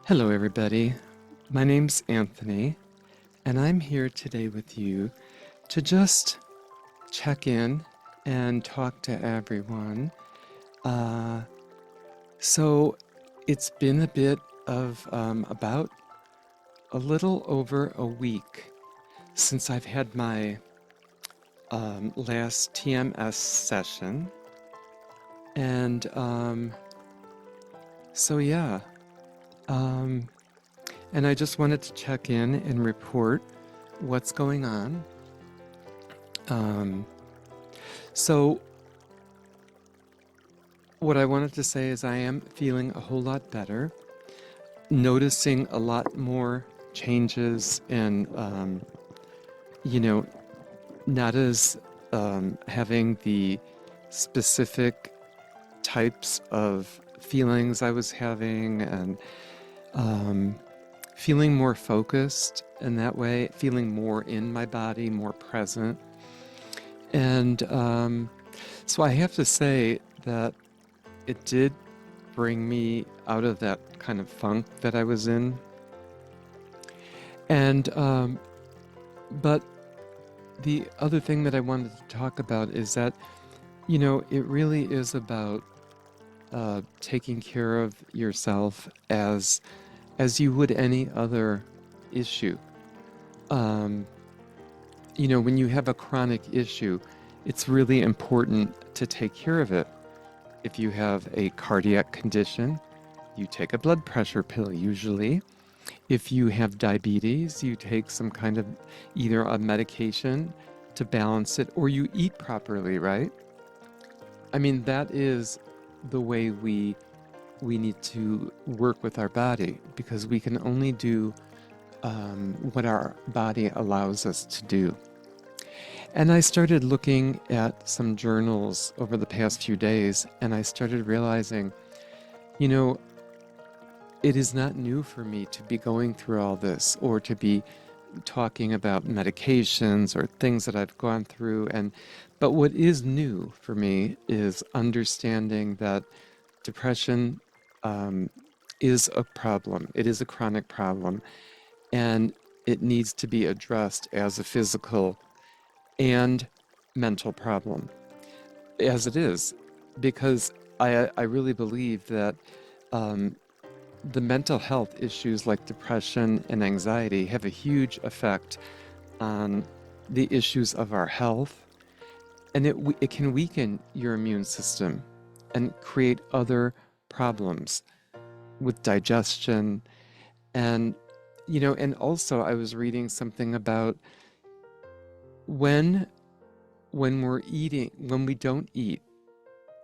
Hello, everybody. My name's Anthony, and I'm here today with you to just check in and talk to everyone. Uh, so, it's been a bit of about a little over a week since I've had my last TMS session, and so yeah. Um, and I just wanted to check in and report what's going on. Um, so, what I wanted to say is I am feeling a whole lot better, noticing a lot more changes in, you know, not as having the specific types of feelings I was having, and um, feeling more focused in that way, feeling more in my body, more present. And so I have to say that it did bring me out of that kind of funk that I was in. And, but the other thing that I wanted to talk about is that, it really is about taking care of yourself as you would any other issue. Um, when you have a chronic issue, it's really important to take care of it. If you have a cardiac condition, you take a blood pressure pill usually. If you have diabetes, you take some kind of either a medication to balance it, or you eat properly, right? I mean, that is the way we need to work with our body, because we can only do what our body allows us to do. And I started looking at some journals over the past few days, and I started realizing, you know, it is not new for me to be going through all this, or to be talking about medications or things that I've gone through. But what is new for me is understanding that depression um, is a problem. It is a chronic problem, and it needs to be addressed as a physical and mental problem, as it is, because I really believe that um, the mental health issues like depression and anxiety have a huge effect on the issues of our health, and it can weaken your immune system and create other problems with digestion. And and also I was reading something about when we're eating, when we don't eat,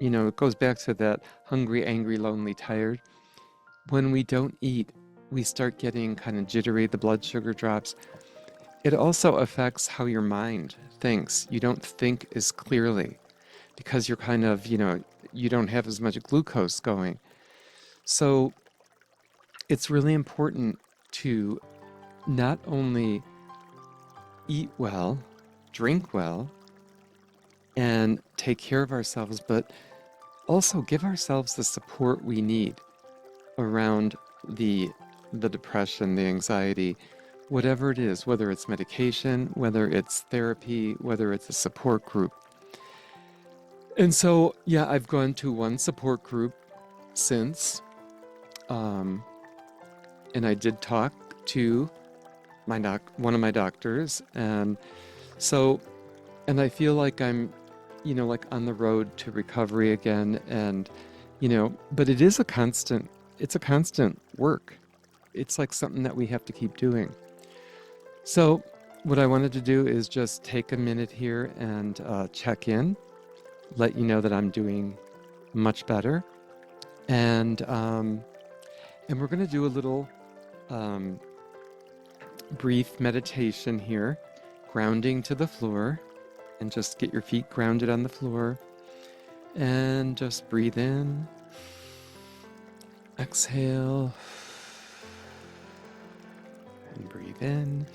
it goes back to that hungry, angry, lonely, tired. When we don't eat, we start getting kind of jittery, the blood sugar drops. It also affects how your mind thinks. You don't think as clearly because you're kind of, you don't have as much glucose going. So it's really important to not only eat well, drink well, and take care of ourselves, but also give ourselves the support we need around the depression, the anxiety, whatever it is, whether it's medication, whether it's therapy, whether it's a support group. And so, yeah, I've gone to one support group since, um, and I did talk to one of my doctors, and so, and I feel like I'm, like on the road to recovery again, and but it's a constant work. It's like something that we have to keep doing. So, what I wanted to do is just take a minute here and check in, let you know that I'm doing much better, and and we're going to do a little um, brief meditation here, grounding to the floor, and just get your feet grounded on the floor, and just breathe in, exhale, and breathe in.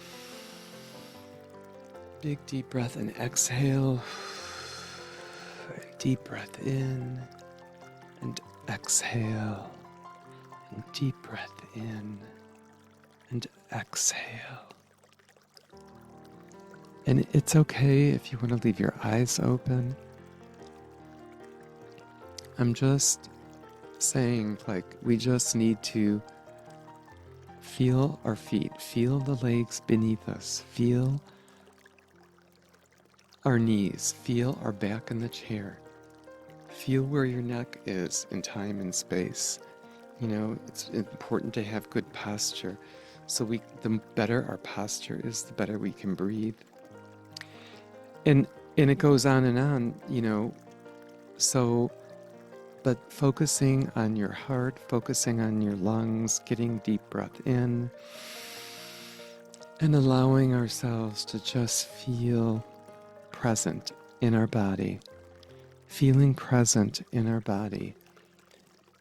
Big deep breath and exhale. Deep breath in and exhale. Deep breath in and exhale. And it's okay if you want to leave your eyes open. I'm just saying, like, we just need to feel our feet, feel the legs beneath us, feel our knees, feel our back in the chair, feel where your neck is in time and space. You know, it's important to have good posture. So the better our posture is, the better we can breathe. And it goes on, you know, so, but focusing on your heart, focusing on your lungs, getting deep breath in, and allowing ourselves to just feel present in our body, feeling present in our body,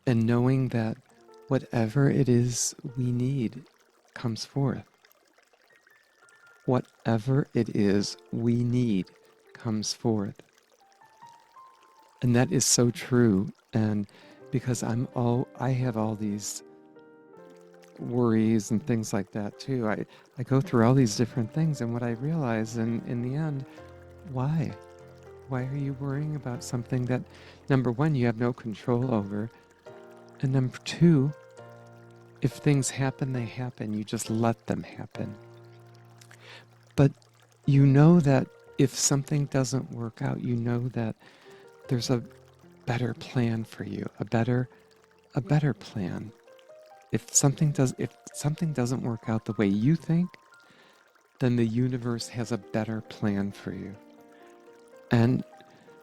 and knowing that whatever it is we need comes forth. Whatever it is we need comes forth. And that is so true. And because I have all these worries and things like that too. I go through all these different things, and what I realize in the end, why? Why are you worrying about something that, number one, you have no control over, and number two, if things happen, they happen. You just let them happen. But you know that if something doesn't work out, you know that there's a better plan for you, a better plan. If something doesn't work out the way you think, then the universe has a better plan for you. And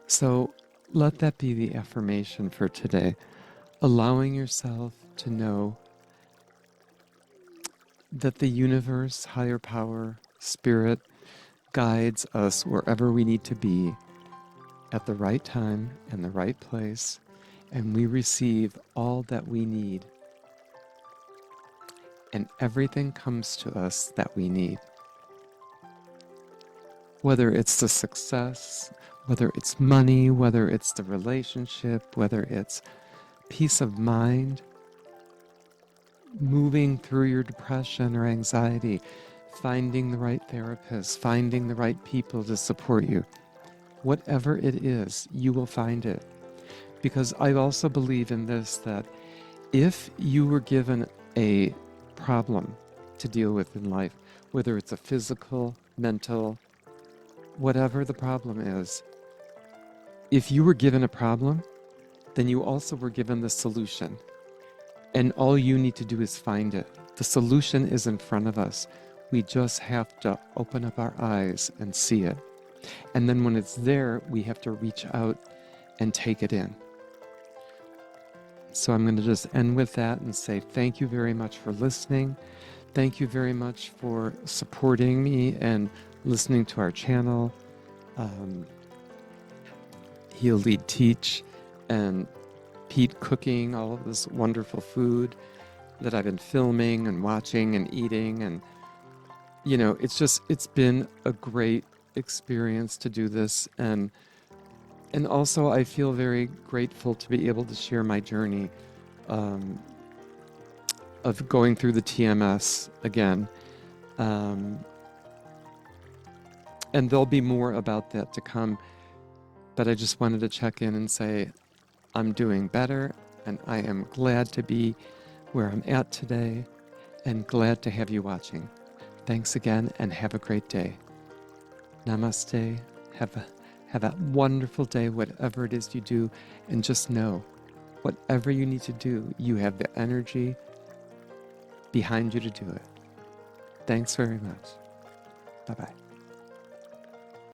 so let that be the affirmation for today, allowing yourself to know that the universe, higher power, spirit, guides us wherever we need to be at the right time and the right place, and we receive all that we need. And everything comes to us that we need. Whether it's the success, whether it's money, whether it's the relationship, whether it's peace of mind, moving through your depression or anxiety, finding the right therapist, finding the right people to support you. Whatever it is, you will find it. Because I also believe in this, that if you were given a problem to deal with in life, whether it's a physical, mental, whatever the problem is, if you were given a problem, then you also were given the solution. And all you need to do is find it. The solution is in front of us. We just have to open up our eyes and see it. And then when it's there, we have to reach out and take it in. So I'm going to just end with that and say thank you very much for listening. Thank you very much for supporting me and listening to our channel, Heal, Lead, Teach, and Pete cooking all of this wonderful food that I've been filming and watching and eating. And, you know, it's been a great experience to do this. And also I feel very grateful to be able to share my journey of going through the TMS again. And there'll be more about that to come. But I just wanted to check in and say, I'm doing better, and I am glad to be where I'm at today, and glad to have you watching. Thanks again, and have a great day. Namaste. Have a wonderful day, whatever it is you do, and just know, whatever you need to do, you have the energy behind you to do it. Thanks very much. Bye-bye.